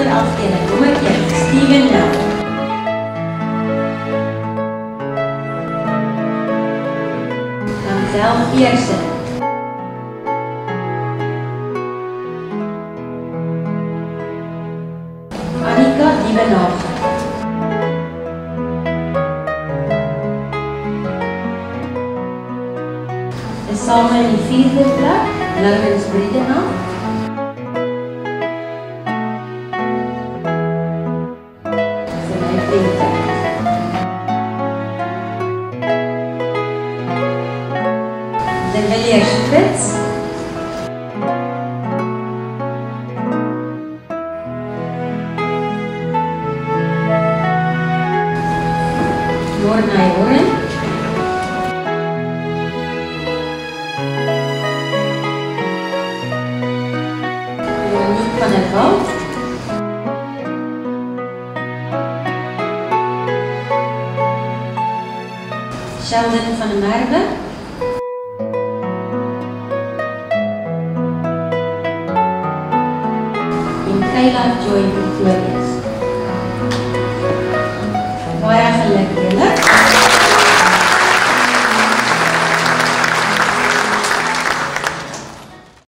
Onderafdeling nommer 1, Steven Nel. Danzel Pearson. Annika Diebenage. Is saam in die 4de plek, Lourens Briedenhoff. De Villiers Spits. Lorna Joren. Monique van der Walt. Sheldon van der Merwe. En Kayla Joy Victorius. Baie geluk julle.